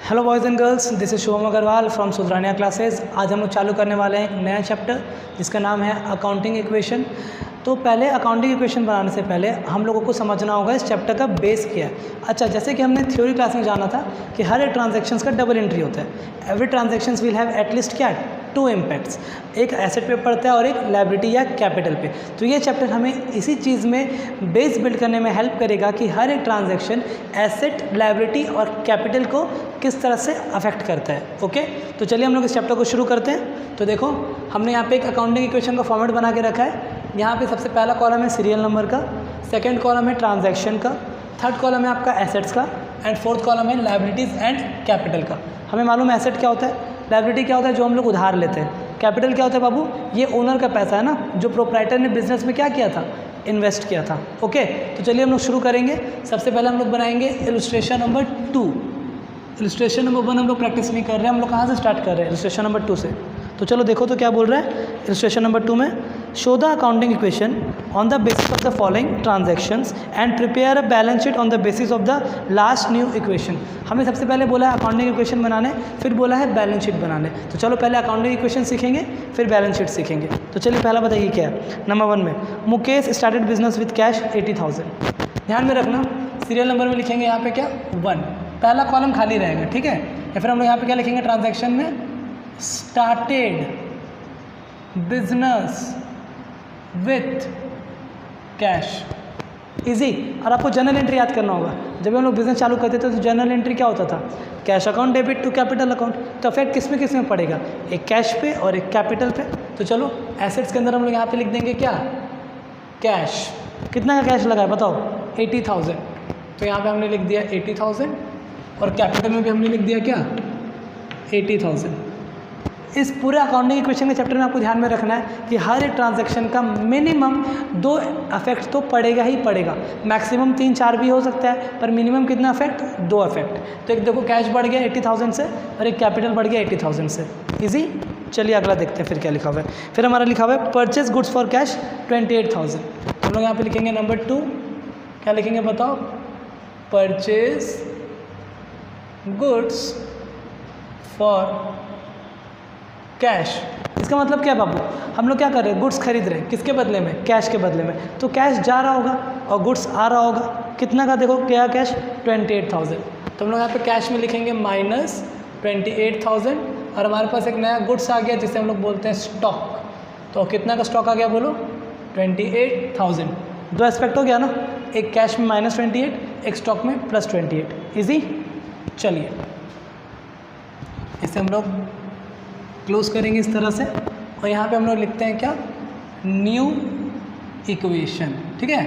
Hello boys and girls, this is Shubham Agrawal from Sudhrania classes. आज हम लोग चालू करने वाले हैं एक नया चैप्टर जिसका नाम है अकाउंटिंग इक्वेशन। तो पहले अकाउंटिंग इक्वेशन बनाने से पहले हम लोगों को समझना होगा इस चैप्टर का बेस क्या है। अच्छा, जैसे कि हमने थ्योरी क्लास में जाना था कि हर एक ट्रांजैक्शंस का डबल एंट्री होता है। Every transactions will have at least क्या, 2 इम्पैक्ट्स, एक एसेट पे पड़ता है और एक लायबिलिटी या कैपिटल पे। तो ये चैप्टर हमें इसी चीज़ में बेस बिल्ड करने में हेल्प करेगा कि हर एक ट्रांजैक्शन एसेट, लायबिलिटी और कैपिटल को किस तरह से अफेक्ट करता है। ओके, तो चलिए हम लोग इस चैप्टर को शुरू करते हैं। तो देखो, हमने यहाँ पे एक अकाउंटिंग इक्वेशन का फॉर्मेट बना के रखा है। यहाँ पे सबसे पहला कॉलम है सीरियल नंबर का, सेकंड कॉलम है ट्रांजैक्शन का, थर्ड कॉलम है आपका एसेट्स का एंड फोर्थ कॉलम है लायबिलिटीज़ एंड कैपिटल का। हमें मालूम है एसेट क्या होता है, लायबिलिटी क्या होता है, जो हम लोग उधार लेते हैं, कैपिटल क्या होता है बाबू, ये ओनर का पैसा है ना, जो प्रोप्राइटर ने बिजनेस में क्या किया था, इन्वेस्ट किया था। ओके, तो चलिए हम लोग शुरू करेंगे। सबसे पहले हम लोग बनाएंगे इलस्ट्रेशन नंबर 2। इलस्ट्रेशन नंबर 1 हम लोग प्रैक्टिस नहीं कर रहे हैं, हम लोग कहाँ से स्टार्ट कर रहे हैं, इलस्ट्रेशन नंबर 2 से। तो चलो देखो तो क्या बोल रहा है इलस्ट्रेशन नंबर 2 में, show the accounting equation on the basis of the following transactions and prepare a balance sheet on the basis of the last new equation. हमें सबसे पहले बोला है अकाउंटिंग इक्वेशन बनाने, फिर बोला है बैलेंस शीट बनाने। तो चलो पहले अकाउंटिंग इक्वेशन सीखेंगे, फिर बैलेंस शीट सीखेंगे। तो चलिए पहला बताइए क्या है। नंबर 1 में Mukesh started business with cash 80,000। ध्यान में रखना, सीरियल नंबर में लिखेंगे यहाँ पे क्या 1, पहला कॉलम खाली रहेगा, ठीक है। या फिर हम लोग यहाँ पे क्या लिखेंगे, ट्रांजैक्शन में started business with cash. Easy. और आपको जर्नल एंट्री याद करना होगा, जब हम लोग बिजनेस चालू करते थे तो जर्नल एंट्री क्या होता था, cash account debit to capital account. तो अफेक्ट किस में पड़ेगा, एक कैश पे और एक कैपिटल पे। तो चलो एसेट्स के अंदर हम लोग यहाँ पे लिख देंगे क्या, कैश। कितना का कैश लगा है बताओ, 80,000। तो यहाँ पे हमने लिख दिया 80,000 और कैपिटल में भी हमने लिख दिया क्या 80,000। इस पूरे अकाउंटिंग इक्वेशन के चैप्टर में आपको ध्यान में रखना है कि हर एक ट्रांजैक्शन का मिनिमम 2 अफेक्ट तो पड़ेगा ही पड़ेगा। मैक्सिमम 3-4 भी हो सकता है, पर मिनिमम कितना अफेक्ट, 2 अफेक्ट। तो एक देखो कैश बढ़ गया 80,000 से और एक कैपिटल बढ़ गया 80,000 से। इजी। चलिए अगला देखते हैं फिर क्या लिखा हुआ है। फिर हमारा लिखा हुआ है परचेज गुड्स फॉर कैश 28,000। हम लोग यहाँ पे लिखेंगे नंबर 2, क्या लिखेंगे बताओ, परचेज गुड्स फॉर कैश। इसका मतलब क्या बाबू, हम लोग क्या कर रहे हैं, गुड्स खरीद रहे हैं, किसके बदले में, कैश के बदले में। तो कैश जा रहा होगा और गुड्स आ रहा होगा, कितना का देखो क्या कैश 28,000। तो हम लोग यहाँ पे कैश में लिखेंगे माइनस 28,000 और हमारे पास एक नया गुड्स आ गया जिसे हम लोग बोलते हैं स्टॉक। तो कितना का स्टॉक आ गया बोलो, 28,000। 2 एस्पेक्ट हो गया ना, एक कैश में -28, एक स्टॉक में +28। इजी। चलिए इसे हम लोग क्लोज करेंगे इस तरह से और यहाँ पे हम लोग लिखते हैं क्या, न्यू इक्वेशन। ठीक है,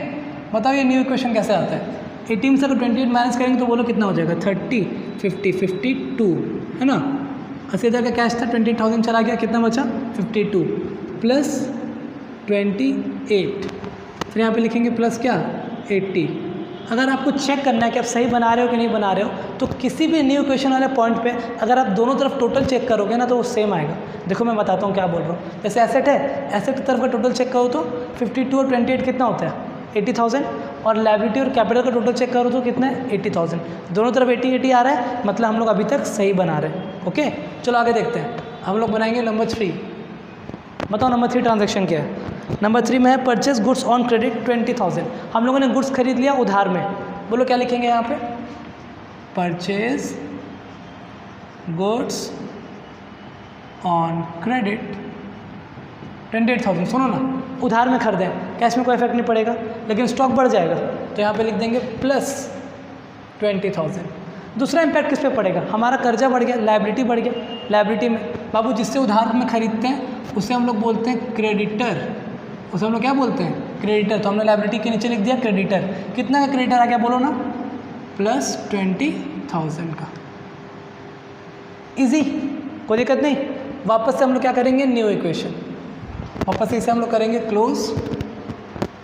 बताओ ये न्यू इक्वेशन कैसे आता है। 18 से अगर 28 माइनस करेंगे तो बोलो कितना हो जाएगा, 30, 50, 52 है ना। 80,000 का कैश था, 28,000 चला गया, कितना बचा 52 प्लस 28, फिर यहाँ पे लिखेंगे प्लस क्या 80। अगर आपको चेक करना है कि आप सही बना रहे हो कि नहीं बना रहे हो, तो किसी भी न्यू इक्वेशन वाले पॉइंट पे अगर आप दोनों तरफ टोटल चेक करोगे ना तो वो सेम आएगा। देखो मैं बताता हूँ क्या बोल रहा हूँ। जैसे एसेट है, एसेट की तरफ का टोटल चेक करो तो 52 और 28 कितना होता है 80,000, और लायबिलिटी और कैपिटल का टोटल चेक करो तो कितना है 80,000। दोनों तरफ 80 आ रहा है, मतलब हम लोग अभी तक सही बना रहे हैं। ओके, चलो आगे देखते हैं। हम लोग बनाएंगे नंबर 3। बताओ नंबर 3 ट्रांजेक्शन क्या है। नंबर 3 में है परचेज गुड्स ऑन क्रेडिट 20,000। हम लोगों ने गुड्स खरीद लिया उधार में, बोलो क्या लिखेंगे यहाँ पे, परचेज गुड्स ऑन क्रेडिट 28,000। सुनो ना, उधार में खरीदें, कैश में कोई इफेक्ट नहीं पड़ेगा, लेकिन स्टॉक बढ़ जाएगा तो यहाँ पे लिख देंगे प्लस 20,000। दूसरा इम्पैक्ट किस पे पड़ेगा, हमारा कर्जा बढ़ गया, लायबिलिटी बढ़ गया। लायबिलिटी में बाबू जिससे उधार में खरीदते हैं उसे हम लोग बोलते हैं क्रेडिटर, उसे हम लोग क्या बोलते हैं, क्रेडिटर। तो हमने लायबिलिटी के नीचे लिख दिया क्रेडिटर। कितना का क्रेडिटर आ गया बोलो ना, प्लस 20,000 का। इजी, कोई दिक्कत नहीं। वापस से हम लोग क्या करेंगे, न्यू इक्वेशन। वापस से इसे हम लोग करेंगे क्लोज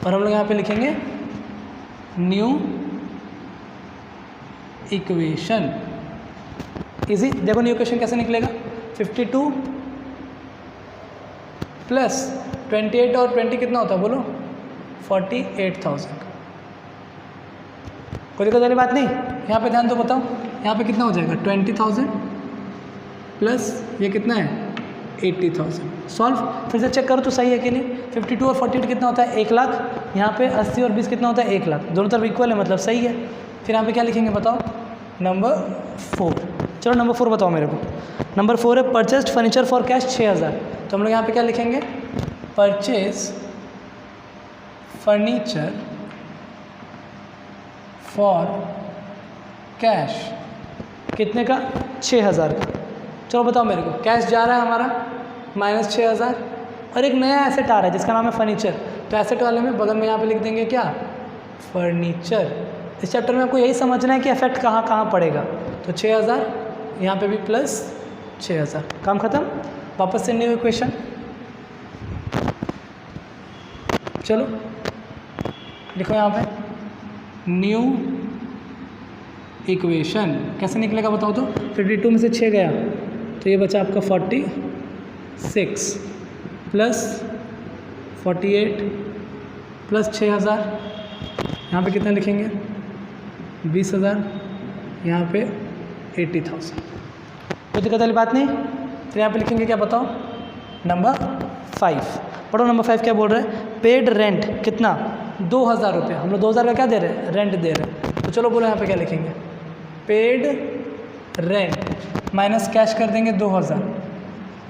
और हम लोग यहाँ पे लिखेंगे न्यू इक्वेशन। इजी। देखो न्यू इक्वेशन कैसे निकलेगा, 52 प्लस 28 और 20 कितना होता है बोलो, 48,000। कोई दिक्कत वाली बात नहीं, यहाँ पे ध्यान तो बताओ। यहाँ पे कितना हो जाएगा 20,000 प्लस ये कितना है 80,000। सॉल्व फिर से चेक करो तो सही है कि नहीं। 52 और 48 कितना होता है 1 लाख। यहाँ पे 80 और 20 कितना होता है 1 लाख। दोनों तरफ इक्वल है मतलब सही है। फिर यहाँ पे क्या लिखेंगे बताओ, नंबर 4। चलो नंबर 4 बताओ मेरे को। नंबर 4 है परचेस्ड फर्नीचर फॉर कैश 6,000। तो हम लोग यहाँ पे क्या लिखेंगे, परचेज फर्नीचर फॉर कैश कितने का 6,000 का। चलो बताओ मेरे को, कैश जा रहा है हमारा -6,000 और एक नया एसेट आ रहा है जिसका नाम है फर्नीचर। तो एसेट वाले में बगल में यहाँ पे लिख देंगे क्या, फर्नीचर। इस चैप्टर में आपको यही समझना है कि इफेक्ट कहाँ कहाँ पड़ेगा। तो 6,000 यहाँ पे भी प्लस 6,000, काम खत्म। वापस से न्यू इक्वेशन, चलो लिखो यहाँ पे न्यू इक्वेशन। कैसे निकलेगा बताओ तो। 52 में से 6 गया तो ये बचा आपका 46 प्लस 48 प्लस 6,000। यहाँ पे कितना लिखेंगे 20,000, यहाँ पे 80,000। कोई दिक्कत वाली बात नहीं। फिर यहाँ पे लिखेंगे क्या बताओ, नंबर 5। पढ़ो नंबर 5 क्या बोल रहे हैं, पेड रेंट कितना 2,000 रुपये। हम लोग 2,000 का क्या दे रहे हैं, रेंट दे रहे हैं। तो चलो बोलो यहाँ पे क्या लिखेंगे, पेड रेंट माइनस कैश कर देंगे 2,000।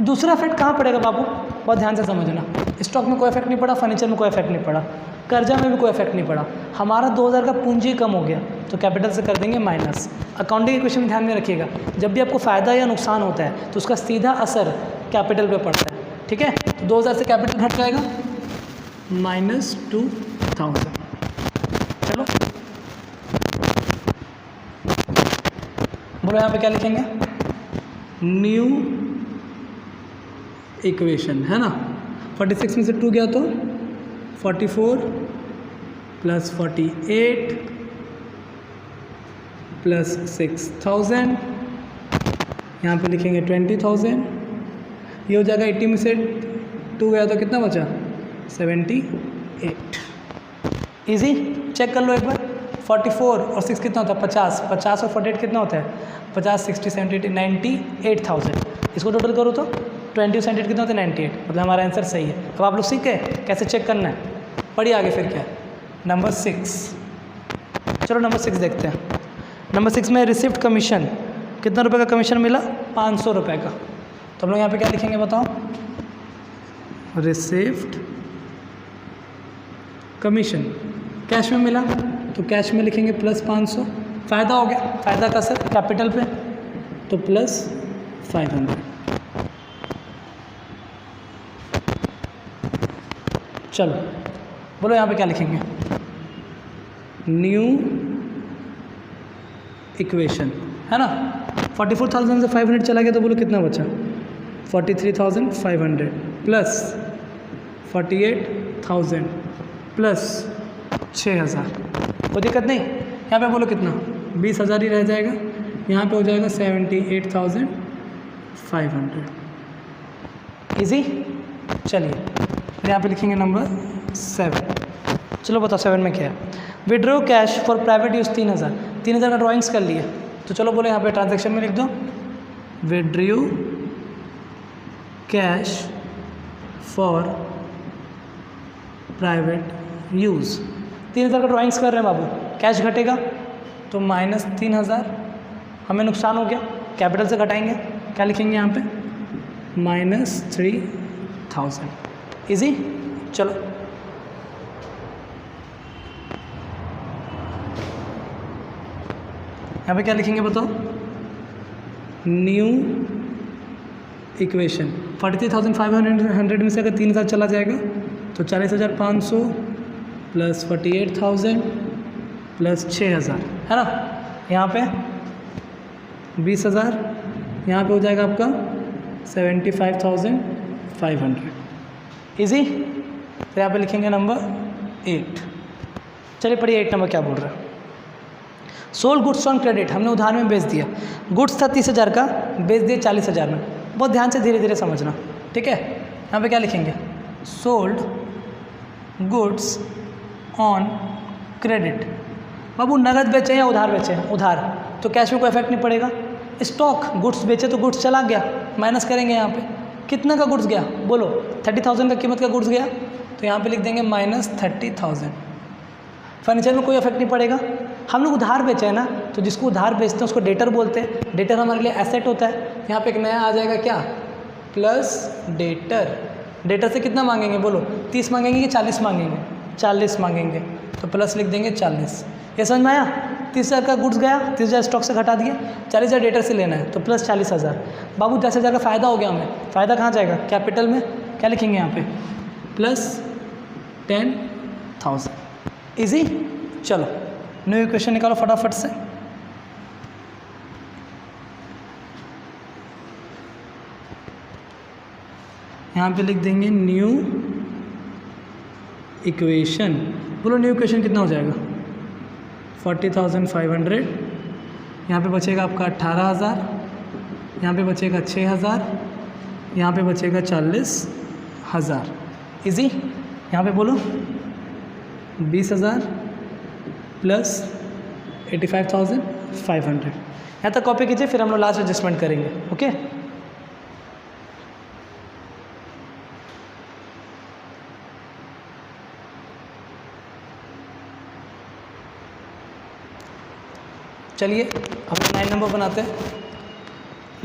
दूसरा इफेक्ट कहाँ पड़ेगा बाबू, बहुत ध्यान से समझना। स्टॉक में कोई इफेक्ट नहीं पड़ा, फर्नीचर में कोई इफेक्ट नहीं पड़ा, कर्जा में भी कोई इफेक्ट नहीं पड़ा। हमारा 2,000 का पूंजी कम हो गया तो कैपिटल से कर देंगे माइनस। अकाउंटिंग इक्वेशन में ध्यान में रखिएगा, जब भी आपको फ़ायदा या नुकसान होता है तो उसका सीधा असर कैपिटल पे पड़ता है, ठीक है। तो 2,000 से कैपिटल घट जाएगा -2,000। चलो बोलो यहाँ पे क्या लिखेंगे, न्यू इक्वेशन है ना। 46 में से 2 गया तो 44 प्लस 48 प्लस 6,000, यहाँ पे लिखेंगे 20,000। ये हो जाएगा 80 में से 2 गया तो कितना बचा 78। इजी, चेक कर लो एक बार। 44 और 6 कितना होता है 50, 50 और 48 कितना होता है 50, 60, 70, 98,000। इसको टोटल करो तो 20 और 78 कितना होता है 98, मतलब हमारा आंसर सही है। अब आप लोग सीख गए कैसे चेक करना है। पढ़िए आगे फिर क्या है, नंबर 6। चलो नंबर 6 देखते हैं। नंबर 6 में रिसिप्ट कमीशन, कितना रुपए का कमीशन मिला 500 रुपये का। तो हम लोग यहाँ पे क्या लिखेंगे बताओ, रिसिप्ट कमीशन कैश में मिला तो कैश में लिखेंगे प्लस 500। फ़ायदा हो गया, फ़ायदा का सर कैपिटल पे तो प्लस 500। चलो बोलो यहाँ पे क्या लिखेंगे, न्यू इक्वेशन है ना। 44,000 से 500 चला गया तो बोलो कितना बचा 43,500 प्लस 48,000 प्लस 6,000। कोई दिक्कत नहीं। यहाँ पे बोलो कितना 20,000 ही रह जाएगा, यहाँ पे हो जाएगा 78,500। इजी। चलिए फिर यहाँ पे लिखेंगे नंबर 7। चलो बताओ 7 में क्या है, withdraw cash for private use 3,000। 3,000 का ड्राइंग्स कर लिए तो चलो बोलो यहाँ पे ट्रांजैक्शन में लिख दो, withdraw cash for private use. 3,000 का ड्राइंग्स कर रहे हैं बाबू, कैश घटेगा तो -3,000, हमें नुकसान हो गया, कैपिटल से घटाएंगे, क्या लिखेंगे यहाँ पे -3,000। इजी। चलो यहाँ पे क्या लिखेंगे बताओ, न्यू इक्वेशन। 43,500 में से अगर 3,000 चला जाएगा तो 40,500 प्लस 48,000 प्लस 6,000 है ना। यहाँ पे 20,000, यहाँ पे हो जाएगा आपका 75,500। इजी। फिर यहाँ पे लिखेंगे नंबर 8। चलिए पढ़िए 8 नंबर क्या बोल रहा है, सोल्ड गुड्स ऑन क्रेडिट। हमने उधार में बेच दिया, गुड्स था 30,000 का, बेच दिया 40,000 में। बहुत ध्यान से धीरे धीरे समझना, ठीक है। यहाँ पे क्या लिखेंगे, सोल्ड गुड्स ऑन क्रेडिट। बाबू नगद बेचे या उधार बेचे, उधार। तो कैश में कोई इफेक्ट नहीं पड़ेगा। स्टॉक, गुड्स बेचे तो गुड्स चला गया, माइनस करेंगे यहाँ पे, कितना का गुड्स गया बोलो, 30,000 का कीमत का गुड्स गया, तो यहाँ पे लिख देंगे -30,000। फर्नीचर में कोई इफेक्ट नहीं पड़ेगा। हम लोग उधार बेचे हैं ना, तो जिसको उधार बेचते हैं उसको डेटर बोलते हैं। डेटर हमारे लिए एसेट होता है। यहाँ पे एक नया आ जाएगा क्या, प्लस डेटर। डेटर से कितना मांगेंगे बोलो, 30 मांगेंगे कि 40 मांगेंगे, 40 मांगेंगे, तो प्लस लिख देंगे 40। ये समझ में आया, 30,000 का गुड्स गया, 30,000 स्टॉक से घटा दिए, 40,000 डेटर से लेना है, तो प्लस 40,000। बाबू 10,000 का फ़ायदा हो गया हमें, फ़ायदा कहाँ जाएगा, कैपिटल में, क्या लिखेंगे यहाँ पे, प्लस 10,000। इजी। चलो न्यू इक्वेशन निकालो फटाफट से। यहाँ पे लिख देंगे न्यू इक्वेशन। बोलो न्यू इक्वेशन कितना हो जाएगा, 40,500। यहाँ पे बचेगा आपका 18,000, यहाँ पे बचेगा 6,000, यहाँ पे बचेगा 40,000। इजी। यहाँ पे बोलो 20,000 प्लस 85,500। यहाँ तक कॉपी कीजिए, फिर हम लोग लास्ट एडजस्टमेंट करेंगे। ओके, चलिए हम 9 नंबर बनाते हैं।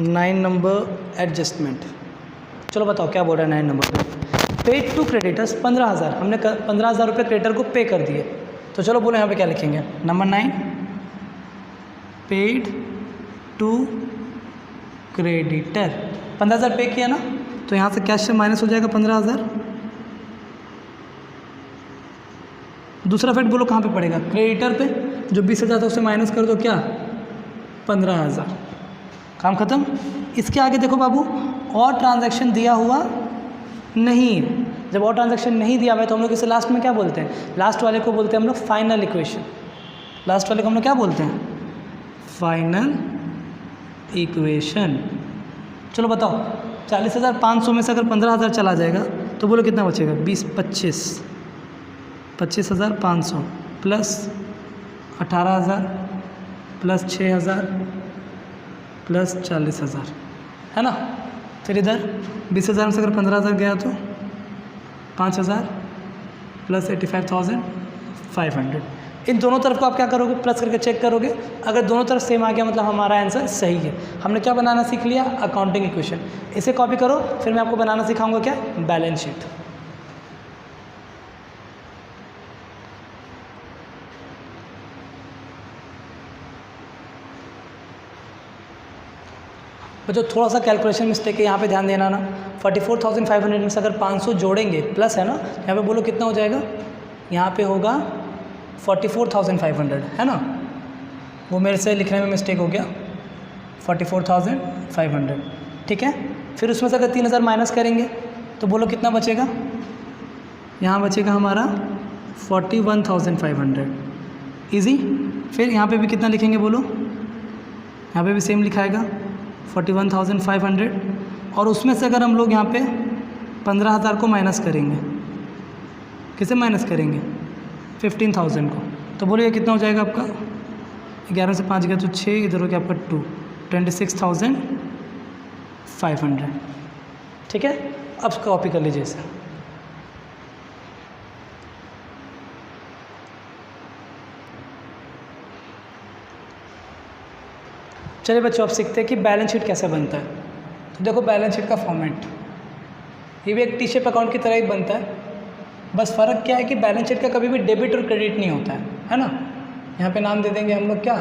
9 नंबर एडजस्टमेंट। चलो बताओ क्या बोल रहा है 9 नंबर पे। पेड टू क्रेडिटर्स 15,000, हमने 15,000 रुपये क्रेडिटर को पे कर दिए। तो चलो बोलो यहाँ पे क्या लिखेंगे, नंबर 9 पेड टू क्रेडिटर। 15,000 पे किया ना, तो यहाँ से कैश से माइनस हो जाएगा 15,000। दूसरा फैक्ट बोलो कहाँ पे पड़ेगा, क्रेडिटर पे। जो 20,000 था उससे माइनस कर दो क्या, 15,000। काम खत्म। इसके आगे देखो बाबू, और ट्रांजैक्शन दिया हुआ नहीं। जब और ट्रांजैक्शन नहीं दिया हुआ है तो हम लोग इसे लास्ट में क्या बोलते हैं, लास्ट वाले को बोलते हैं हम लोग फाइनल इक्वेशन। लास्ट वाले को हम लोग क्या बोलते हैं, फाइनल इक्वेशन। चलो बताओ 40,500 में से अगर 15,000 चला जाएगा तो बोलो कितना बचेगा, 25,500 प्लस 18,000 प्लस 6,000 प्लस 40,000, है ना। फिर इधर 20,000 में से अगर 15,000 गया तो 5,000 प्लस 85,500। इन दोनों तरफ को आप क्या करोगे, प्लस करके चेक करोगे। अगर दोनों तरफ सेम आ गया मतलब हमारा आंसर सही है। हमने क्या बनाना सीख लिया, अकाउंटिंग इक्वेशन। इसे कॉपी करो, फिर मैं आपको बनाना सिखाऊंगा क्या, बैलेंस शीट। बच्चों थोड़ा सा कैलकुलेशन मिस्टेक है, यहाँ पे ध्यान देना ना। 44,500 में से अगर 500 जोड़ेंगे, प्लस है ना, यहाँ पे बोलो कितना हो जाएगा, यहाँ पे होगा 44,500, है ना। वो मेरे से लिखने में मिस्टेक हो गया, 44,500, ठीक है। फिर उसमें से अगर 3,000 माइनस करेंगे तो बोलो कितना बचेगा, यहाँ बचेगा हमारा 41,500। ईजी। फिर यहाँ पे भी कितना लिखेंगे बोलो, यहाँ पे भी सेम लिखाएगा 41,500। और उसमें से अगर हम लोग यहाँ पे 15,000 को माइनस करेंगे, किसे माइनस करेंगे, 15,000 को, तो बोलिए कितना हो जाएगा आपका, 11 से 5 गया तो 6, इधर हो गया आपका 2, 26,500, ठीक है। अब कॉपी कर लीजिए इसे। चलिए बच्चों अब सीखते हैं कि बैलेंस शीट कैसे बनता है। तो देखो बैलेंस शीट का फॉर्मेट, ये भी एक टी शेप अकाउंट की तरह ही बनता है। बस फ़र्क क्या है कि बैलेंस शीट का कभी भी डेबिट और क्रेडिट नहीं होता है ना। यहाँ पे नाम दे देंगे हम लोग क्या,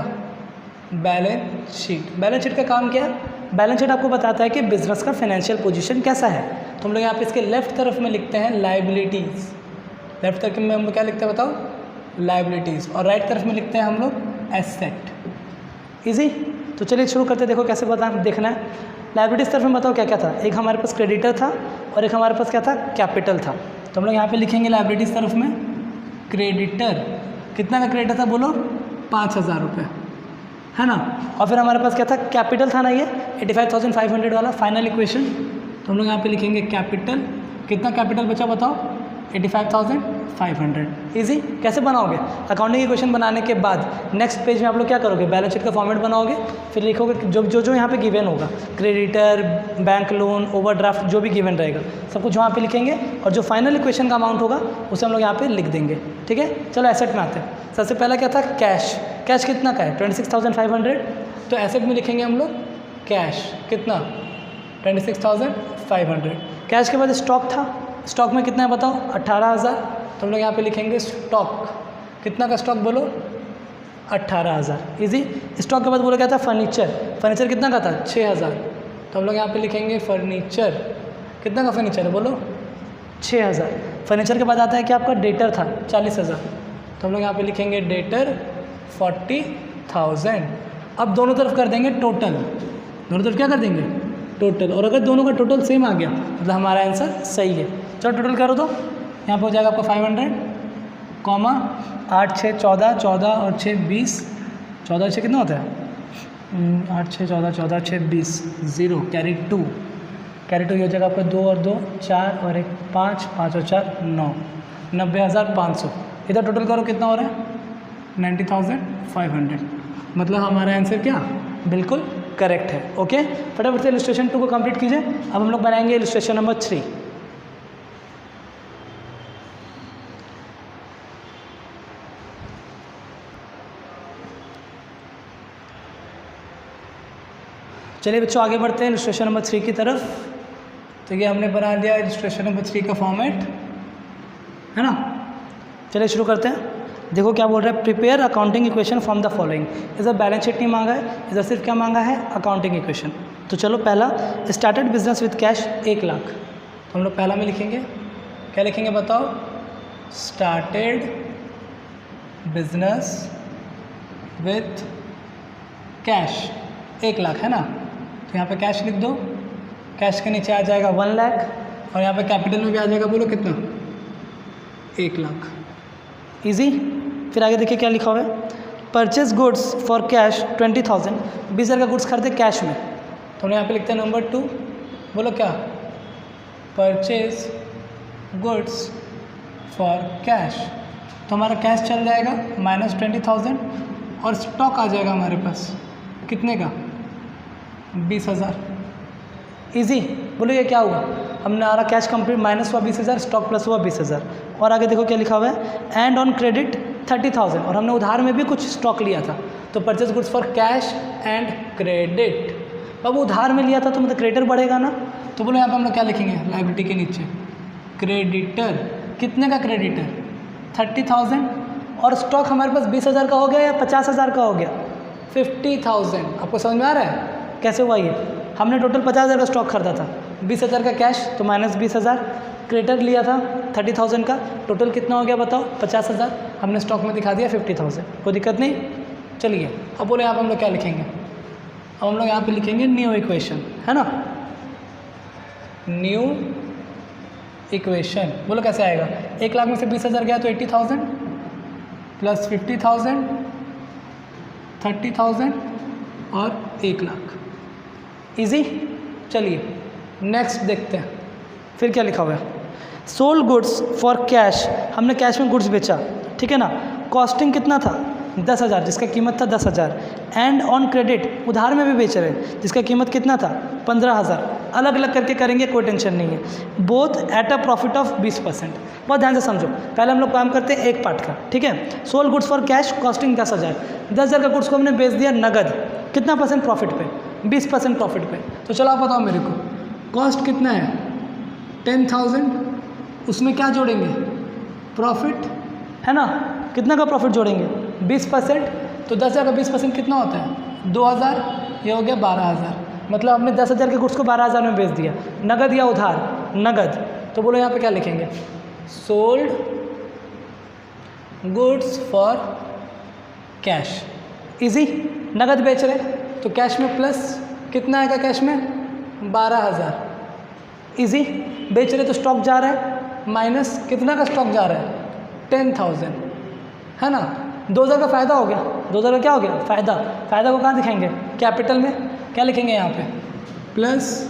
बैलेंस शीट। बैलेंस शीट का काम क्या है, बैलेंस शीट आपको बताता है कि बिजनेस का फाइनेंशियल पोजीशन कैसा है। तो हम लोग यहाँ पे इसके लेफ्ट तरफ में लिखते हैं लाइबिलिटीज़, लेफ्ट तरफ में हम लोग क्या लिखते हैं बताओ, लाइबिलिटीज़, और राइट तरफ में लिखते हैं हम लोग एसेट। ईजी। तो चलिए शुरू करते, देखो कैसे देखना है। लाइबिलिटीज़ तरफ में बताओ क्या क्या था, एक हमारे पास क्रेडिटर था और एक हमारे पास क्या था, कैपिटल था। तो हम लोग यहाँ पे लिखेंगे लाइबिलिटीज़ तरफ में क्रेडिटर, कितना का क्रेडिटर था बोलो, 5,000 रुपये, है ना। और फिर हमारे पास क्या था, कैपिटल था ना, ये 85,500 वाला फाइनल इक्वेशन। तो हम लोग यहाँ पे लिखेंगे कैपिटल, कितना कैपिटल बचा बताओ, 85,500। इजी। कैसे बनाओगे? अकाउंटिंग इक्वेशन बनाने के बाद नेक्स्ट पेज में आप लोग क्या करोगे? बैलेंस शीट का फॉर्मेट बनाओगे, फिर लिखोगे जो यहाँ पे गिवन होगा, क्रेडिटर, बैंक लोन, ओवरड्राफ्ट, जो भी गिवन रहेगा सब कुछ वहाँ पे लिखेंगे, और जो फाइनल इक्वेशन का अमाउंट होगा उसे हम लोग यहाँ पे लिख देंगे। ठीक है, चलो एसेट में आते हैं। सबसे पहला क्या था? कैश। कैश कितना का है? 26,500। तो एसेट में लिखेंगे हम लोग कैश कितना? 26,500। कैश के बाद स्टॉक था, स्टॉक में कितना है बताओ? 18,000। तो हम लोग यहाँ पे लिखेंगे स्टॉक। कितना का स्टॉक बोलो? 18,000। इजी। स्टॉक के बाद बोलो क्या था? फर्नीचर। फर्नीचर कितना का था? 6,000। तो हम लोग यहाँ पे लिखेंगे फर्नीचर। कितना का फर्नीचर है बोलो? 6,000। फर्नीचर के बाद आता है कि आपका डेटर था 40,000। तो हम लोग यहाँ पे लिखेंगे डेटर 40,000। अब दोनों तरफ कर देंगे टोटल। दोनों तरफ क्या कर देंगे? टोटल। और अगर दोनों का टोटल सेम आ गया मतलब हमारा आंसर सही है। चलो टोटल करो तो यहाँ पे हो जाएगा आपका 500, कॉमा 8 6 14, 14 और 6 20, 14 6 कितना होता है? 8 6 14, 14 6 20, 0 कैरी 2, कैरी 2 ये हो जाएगा आपका 2 और 2 4 और 1 5, 5 और 4 9, 90,500। इधर टोटल करो कितना हो रहा है? 90,500। मतलब हमारा आंसर क्या? बिल्कुल करेक्ट है। ओके, फटाफट से इलस्ट्रेशन 2 को कंप्लीट कीजिए। अब हम लोग बनाएंगे इलस्ट्रेशन नंबर 3। चलिए बच्चों आगे बढ़ते हैं इलस्ट्रेशन नंबर 3 की तरफ। तो ये हमने बना लिया इलस्ट्रेशन नंबर 3 का फॉर्मेट, है ना। चलिए शुरू करते हैं। देखो क्या बोल रहा है? Prepare accounting equation from the following. इधर बैलेंस शीट नहीं मांगा है, इधर सिर्फ क्या मांगा है? Accounting equation. तो चलो पहला, started business with cash 1 lakh. तो हम लोग पहला में लिखेंगे, क्या लिखेंगे बताओ? Started business with cash 1 lakh, है ना। तो यहाँ पे कैश लिख दो, कैश के नीचे आ जाएगा 1 लाख, और यहाँ पे कैपिटल में भी आ जाएगा, बोलो कितना? 1 लाख। इजी। फिर आगे देखिए क्या लिखा हुआ है? Purchase goods for cash 20,000। 20,000 का गुड्स खरीदे कैश में। तो हम यहाँ पे लिखते हैं नंबर 2, बोलो क्या? Purchase goods for cash. तो हमारा कैश चल जाएगा माइनस 20,000, और स्टॉक आ जाएगा हमारे पास कितने का? 20,000। इजी। बोलो ये क्या हुआ? हमने हमारा कैश कंप्लीट माइनस हुआ 20,000, स्टॉक प्लस हुआ 20,000। और आगे देखो क्या लिखा हुआ है? And on credit 30,000। और हमने उधार में भी कुछ स्टॉक लिया था, तो purchase goods for cash and credit. अब उधार में लिया था तो मतलब क्रेडिटर बढ़ेगा ना। तो बोलो यहाँ पे हम लोग क्या लिखेंगे? लायबिलिटी के नीचे क्रेडिटर। कितने का क्रेडिटर? 30,000। और स्टॉक हमारे पास 20,000 का हो गया या 50,000 का हो गया? 50,000। आपको समझ में आ रहा है कैसे हुआ ये? हमने टोटल 50,000 का स्टॉक खरीदा था, 20,000 का कैश तो माइनस 20,000, क्रेडिटर लिया था 30,000 का, टोटल कितना हो गया बताओ? 50,000। हमने स्टॉक में दिखा दिया 50,000। कोई दिक्कत नहीं। चलिए अब बोले यहाँ पर हम लोग क्या लिखेंगे? अब हम लोग यहाँ पे लिखेंगे न्यू इक्वेशन, है ना। New equation. बोलो कैसे आएगा? 1 लाख में से 20,000 गया तो 80,000 प्लस 50,000, 30,000 और 1 लाख। इजी। चलिए नेक्स्ट देखते हैं फिर क्या लिखा हुआ है। Sold goods for cash. हमने कैश में गुड्स बेचा, ठीक है ना। कॉस्टिंग कितना था? 10,000, जिसका कीमत था 10,000। एंड ऑन क्रेडिट, उधार में भी बेच रहे हैं, जिसका कीमत कितना था? 15,000। अलग अलग करके करेंगे, कोई टेंशन नहीं है। Both at a profit of 20%। बहुत ध्यान से समझो। पहले हम लोग काम करते हैं एक पार्ट का, ठीक है। Sold goods for cash, costing 10,000। 10,000 का गुड्स को हमने बेच दिया नगद। कितना परसेंट प्रॉफिट पे? 20% प्रॉफिट पे। तो चलो आप बताओ मेरे को, कॉस्ट कितना है? 10,000। उसमें क्या जोड़ेंगे? प्रॉफिट, है ना। कितना का प्रॉफिट जोड़ेंगे? 20%। तो 10,000 का 20% कितना होता है? 2,000। ये हो गया 12,000। मतलब हमने 10,000 के गुड्स को 12,000 में बेच दिया, नगद या उधार? नगद। तो बोलो यहाँ पे क्या लिखेंगे? Sold goods for cash. Easy. नगद बेच रहे तो कैश में प्लस कितना आएगा? कैश में 12,000। इजी। बेच रहे तो स्टॉक जा रहा है, माइनस कितना का स्टॉक जा रहा है? 10,000, है ना। 2,000 का फ़ायदा हो गया। 2,000 का क्या हो गया? फ़ायदा। फ़ायदा को कहाँ दिखाएंगे? कैपिटल में। क्या लिखेंगे यहाँ पे? प्लस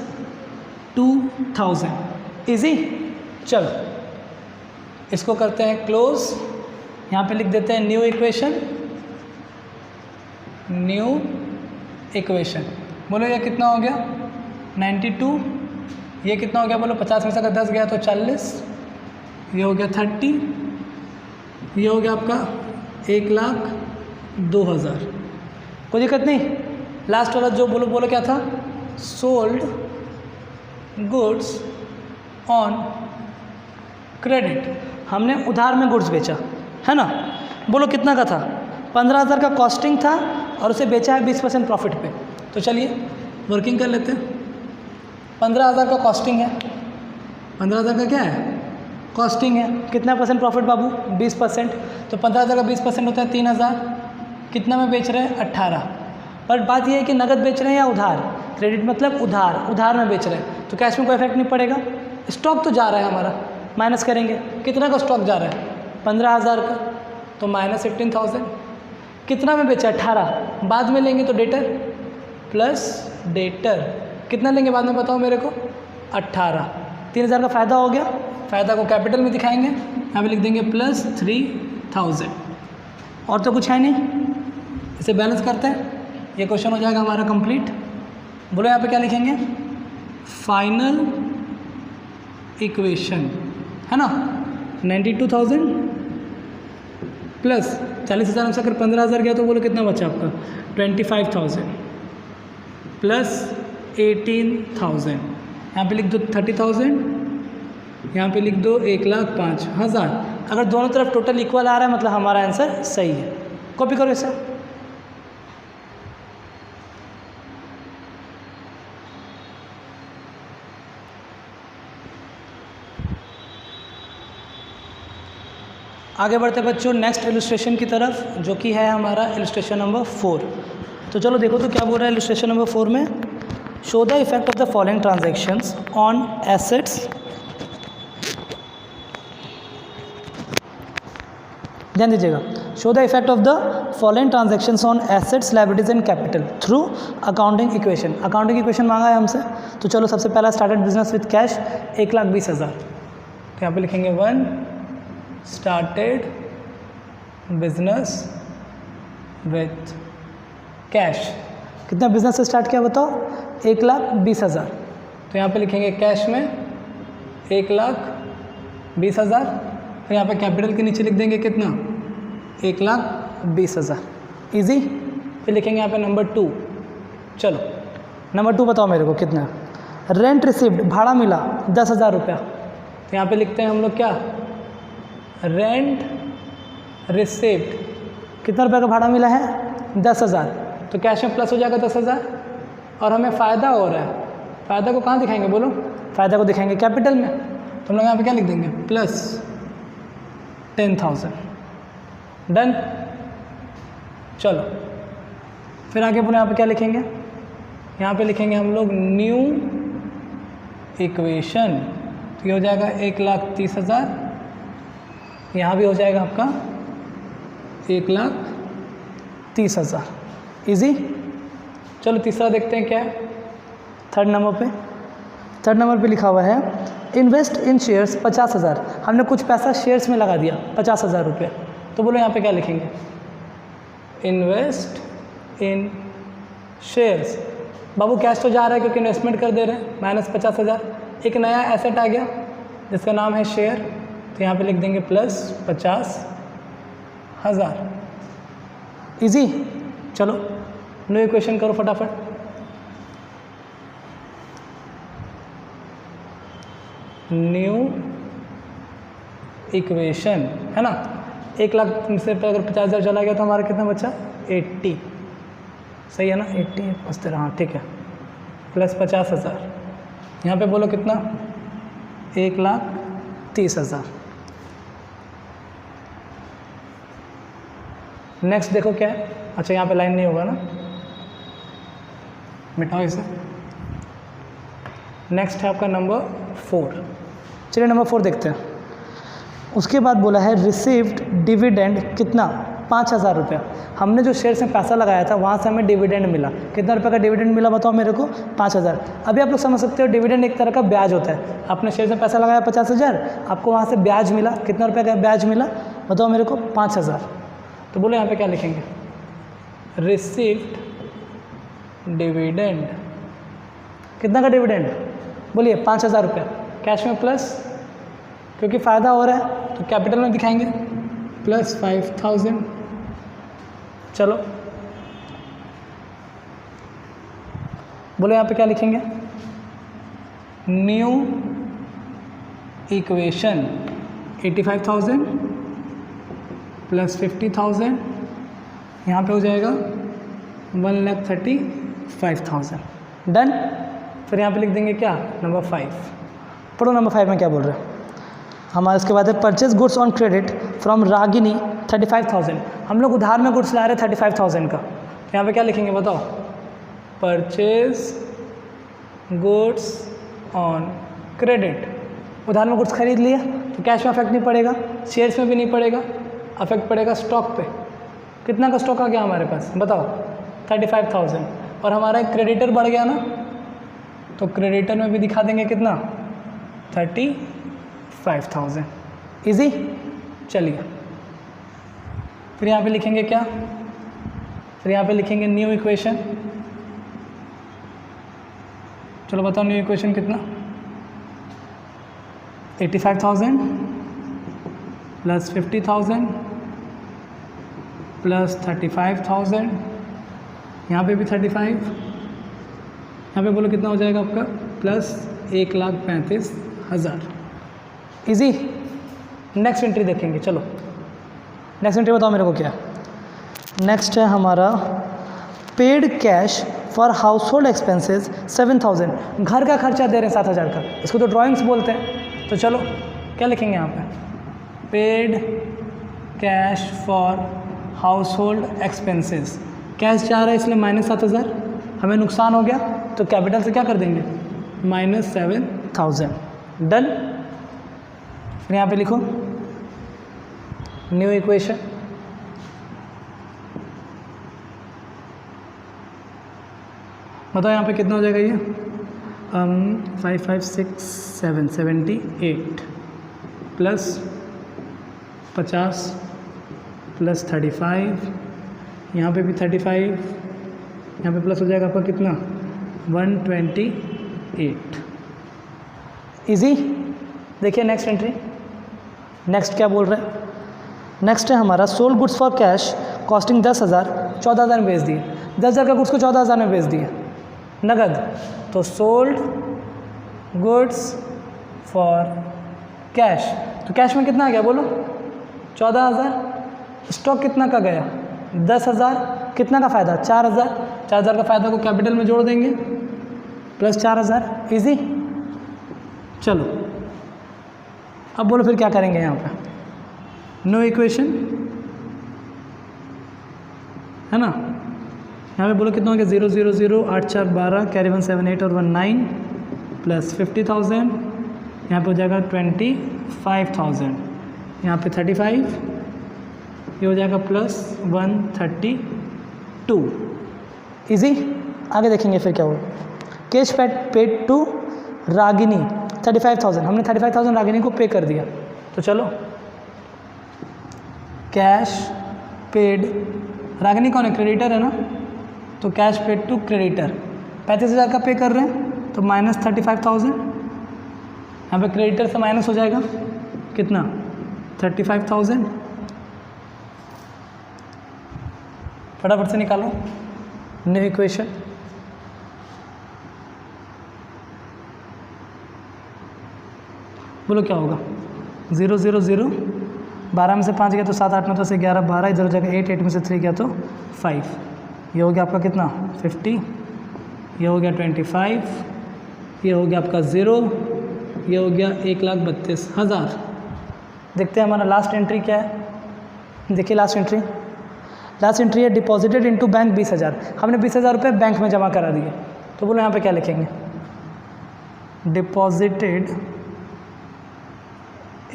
2,000। इजी। चलो इसको करते हैं क्लोज, यहाँ पे लिख देते हैं न्यू इक्वेशन, न्यू इक्वेशन। बोलो ये कितना हो गया 92, ये कितना हो गया बोलो 50 में से अगर 10 गया तो 40, ये हो गया 30, ये हो गया आपका 1,02,000। कोई दिक्कत नहीं। लास्ट वाला जो बोलो क्या था, सोल्ड गुड्स ऑन क्रेडिट, हमने उधार में गुड्स बेचा है ना। बोलो कितना का था, 15,000 का कॉस्टिंग था और उसे बेचा है 20% प्रॉफिट पे। तो चलिए वर्किंग कर लेते हैं। 15,000 का कॉस्टिंग है, 15,000 का क्या है कॉस्टिंग है, कितना परसेंट प्रॉफिट बाबू 20%, तो 15,000 का 20% होता है 3,000, कितना में बेच रहे हैं 18। पर बात यह है कि नगद बेच रहे हैं या उधार, क्रेडिट मतलब उधार में बेच रहे हैं, तो कैश में कोई इफेक्ट नहीं पड़ेगा। स्टॉक तो जा रहा है हमारा, माइनस करेंगे, कितना का स्टॉक जा रहा है 15,000 का, तो माइनस 18,000। कितना में बेचा 18, बाद में लेंगे तो डेटर प्लस डेटर, कितना लेंगे बाद में बताओ मेरे को 18। 3,000 का फ़ायदा हो गया, फ़ायदा को कैपिटल में दिखाएंगे, यहाँ पे लिख देंगे प्लस 3,000। और तो कुछ है नहीं, इसे बैलेंस करते हैं, ये क्वेश्चन हो जाएगा हमारा कंप्लीट। बोलो यहाँ पे क्या लिखेंगे, फाइनल इक्वेशन है ना। 92,000 प्लस 40,000 में से अगर 15,000 गया तो बोलो कितना बचा आपका 25,000 प्लस 18,000, यहाँ पे लिख दो 30,000, यहाँ पे लिख दो 1,05,000। अगर दोनों तरफ टोटल इक्वल आ रहा है मतलब हमारा आंसर सही है। कॉपी करो इसे। आगे बढ़ते बच्चों नेक्स्ट इलस्ट्रेशन की तरफ, जो कि है हमारा इलस्ट्रेशन नंबर 4। तो चलो देखो तो क्या बोल रहा है इलस्ट्रेशन नंबर 4 में, show the effect of the following transactions on assets, ध्यान दीजिएगा, show the effect of the following transactions on assets liabilities and capital through accounting equation. Accounting equation मांगा है हमसे, तो चलो सबसे पहला स्टार्टेड बिजनेस विद कैश 1,20,000, तो यहाँ पे लिखेंगे 1 स्टार्टेड बिजनेस विथ कैश। कितना बिजनेस से स्टार्ट किया बताओ 1,20,000, तो यहाँ पे लिखेंगे कैश में 1,20,000, फिर यहाँ पे कैपिटल के नीचे लिख देंगे कितना 1,20,000, इजी। फिर लिखेंगे यहाँ पे नंबर 2। चलो नंबर 2 बताओ मेरे को कितना। रेंट रिसीव्ड, भाड़ा मिला 10,000 रुपया, तो यहाँ पे लिखते हैं हम लोग क्या रेंट रिसीव्ड, कितना रुपये का भाड़ा मिला है 10,000, तो कैश में प्लस हो जाएगा 10,000 और हमें फ़ायदा हो रहा है। फ़ायदा को कहाँ दिखाएंगे बोलो, फ़ायदा को दिखाएंगे कैपिटल में, तो हम लोग यहाँ पे क्या लिख देंगे प्लस 10,000। डन। चलो फिर आगे बोलो यहाँ पे क्या लिखेंगे, यहाँ पे लिखेंगे हम लोग न्यू इक्वेशन, तो ये हो जाएगा 1,30,000, यहाँ भी हो जाएगा आपका 1,30,000, इजी। चलो तीसरा देखते हैं क्या है, थर्ड नंबर पे लिखा हुआ है इन्वेस्ट इन शेयर्स 50,000, हमने कुछ पैसा शेयर्स में लगा दिया 50,000 रुपये, तो बोलो यहाँ पे क्या लिखेंगे invest in shares. Babu cash तो जा रहा है क्योंकि इन्वेस्टमेंट कर दे रहे हैं, माइनस 50,000, एक नया एसेट आ गया जिसका नाम है शेयर, तो यहाँ पे लिख देंगे प्लस 50,000, इजी। चलो न्यू इक्वेशन करो फटाफट। न्यू इक्वेशन है ना, 1,00,000 में से अगर 50,000 चला गया तो हमारा कितना बचा 80, सही है ना 80 बस तेरा, हाँ ठीक है, प्लस 50,000, यहाँ पे बोलो कितना 1,30,000। नेक्स्ट देखो क्या है, अच्छा यहाँ पे लाइन नहीं होगा ना, मिटाओ इसे। नेक्स्ट है आपका नंबर 4। चलिए नंबर 4 देखते हैं। उसके बाद बोला है रिसीव्ड डिविडेंड कितना 5,000 रुपया। हमने जो शेयर्स में पैसा लगाया था वहाँ से हमें डिविडेंड मिला। कितना रुपये का डिविडेंड मिला बताओ मेरे को? 5,000। अभी आप लोग समझ सकते हो डिविडेंड एक तरह का ब्याज होता है। आपने शेयर्स में पैसा लगाया 50,000, आपको वहाँ से ब्याज मिला। कितना रुपये का ब्याज मिला बताओ मेरे को? 5,000। तो बोलो यहाँ पे क्या लिखेंगे? Received dividend. कितना का डिविडेंड? बोलिए 5,000 रुपये कैश में प्लस, क्योंकि फ़ायदा हो रहा है तो कैपिटल में दिखाएंगे, प्लस 5,000। चलो बोलो यहाँ पे क्या लिखेंगे? न्यू इक्वेशन 85,000 प्लस 50,000, यहाँ पे हो जाएगा 1,35,000। डन। फिर यहाँ पे लिख देंगे क्या? नंबर 5। पढ़ो नंबर 5 में क्या बोल रहे हैं हमारा। इसके बाद है purchase goods on credit from Ragini 35,000। हम लोग उधार में गुड्स ला रहे हैं 35,000 का। तो यहाँ पे क्या लिखेंगे बताओ? Purchase goods on credit. उधार में गुड्स खरीद लिए तो कैश में अफेक्ट नहीं पड़ेगा, शेयर्स में भी नहीं पड़ेगा, अफेक्ट पड़ेगा स्टॉक पे। कितना का स्टॉक आ गया हमारे पास बताओ? 35,000। और हमारा एक क्रेडिटर बढ़ गया ना, तो क्रेडिटर में भी दिखा देंगे कितना? 35,000। इजी। चलिए फिर यहाँ पे लिखेंगे क्या? फिर यहाँ पे लिखेंगे न्यू इक्वेशन। चलो बताओ न्यू इक्वेशन कितना? 85,000 प्लस 50,000 प्लस 35,000, यहाँ पे भी 35, यहाँ पे बोलो कितना हो जाएगा आपका? प्लस 1,35,000। इजी। नेक्स्ट एंट्री देखेंगे। चलो नेक्स्ट एंट्री बताओ मेरे को क्या? नेक्स्ट है हमारा paid cash for house hold expenses 7,000। घर का खर्चा दे रहे हैं 7,000 का, इसको तो ड्राइंग्स बोलते हैं। तो चलो क्या लिखेंगे यहाँ पे? Paid cash for house hold expenses. Cash जा रहा है इसलिए -7,000, हमें नुकसान हो गया तो कैपिटल से क्या कर देंगे? -7,000। डन। फिर यहाँ पे लिखो न्यू इक्वेशन। बताओ यहाँ पे कितना हो जाएगा ये? 5, 5, 6, 7, 78 प्लस 50 प्लस 35, यहाँ पे भी 35, यहाँ पे प्लस हो जाएगा आपका कितना? 128। इजी। देखिए नेक्स्ट एंट्री। नेक्स्ट क्या बोल रहे हैं? नेक्स्ट है हमारा sold goods for cash costing 10,000, 14,000 में बेच दिए। 10,000 का गुड्स को 14,000 में बेच दिए नगद। तो सोल्ड गुड्स फॉर कैश, तो कैश में कितना आ गया बोलो? 14,000। स्टॉक कितना का गया? 10,000। कितना का फ़ायदा? 4,000। 4,000 का फ़ायदा को कैपिटल में जोड़ देंगे, प्लस 4,000। इजी। चलो अब बोलो फिर क्या करेंगे यहाँ पे? नो इक्वेशन है ना। यहाँ पे बोलो कितना हो गया? 0, 0, 0, 8, 4, 12, कैरी 1, 7, 8 और 1, 9 प्लस 50,000, यहाँ पे हो जाएगा 25,000, यहाँ पे 35, ये हो जाएगा प्लस 132। इजी। आगे देखेंगे फिर क्या होगा। Cash paid to Ragini 35,000। हमने 35,000 रागिनी को पे कर दिया। तो चलो कैश पेड, रागिनी कौन है? क्रेडिटर है ना। तो कैश पेड टू क्रेडिटर 35,000 का पे कर रहे हैं तो -35,000। यहाँ पे क्रेडिटर से माइनस हो जाएगा कितना? 35,000। फटाफट से निकालो न्यू इक्वेशन। बोलो क्या होगा? 0, 0, 0, 12 में से 5 गया तो 7, 8, 9, 10, 11, 12, इधर हो जाएगा 8, 8 में से 3 गया तो 5। ये हो गया आपका कितना? 50। ये हो गया 25। ये हो गया आपका 0। ये हो गया 1,32,000। देखते हैं हमारा लास्ट एंट्री क्या है। देखिए लास्ट एंट्री। लास्ट एंट्री है डिपॉजिटेड इनटू बैंक 20,000। हमने 20,000 रुपये बैंक में जमा करा दिए। तो बोलो यहाँ पे क्या लिखेंगे? डिपॉजिटेड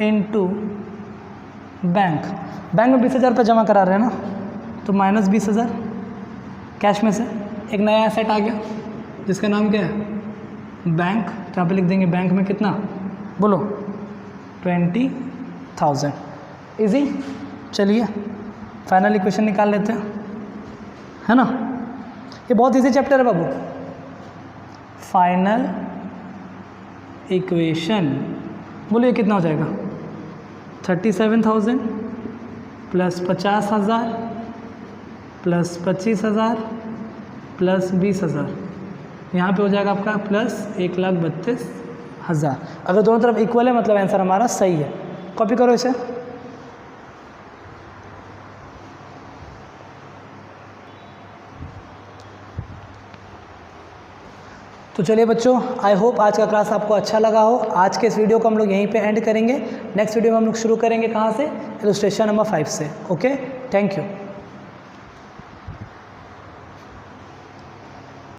इनटू बैंक में 20,000 रुपये जमा करा रहे हैं ना, तो माइनस 20,000 कैश में से। एक नया एसेट आ गया जिसका नाम क्या है, बैंक। तो यहाँ पे लिख देंगे बैंक में कितना, बोलो 20,000। इजी। चलिए फाइनल इक्वेशन निकाल लेते हैं, है ना। ये बहुत इजी चैप्टर है बाबू। फाइनल इक्वेशन बोलिए कितना हो जाएगा, 37,000 प्लस 50,000 प्लस 25,000 प्लस 20,000, यहाँ पे हो जाएगा आपका प्लस 1,32,000। अगर दोनों तरफ इक्वल है मतलब आंसर हमारा सही है। कॉपी करो इसे। तो चलिए बच्चों, आई होप आज का क्लास आपको अच्छा लगा हो। आज के इस वीडियो को हम लोग यहीं पे एंड करेंगे। नेक्स्ट वीडियो में हम लोग शुरू करेंगे कहाँ से, इलस्ट्रेशन नंबर 5 से। Okay, thank you.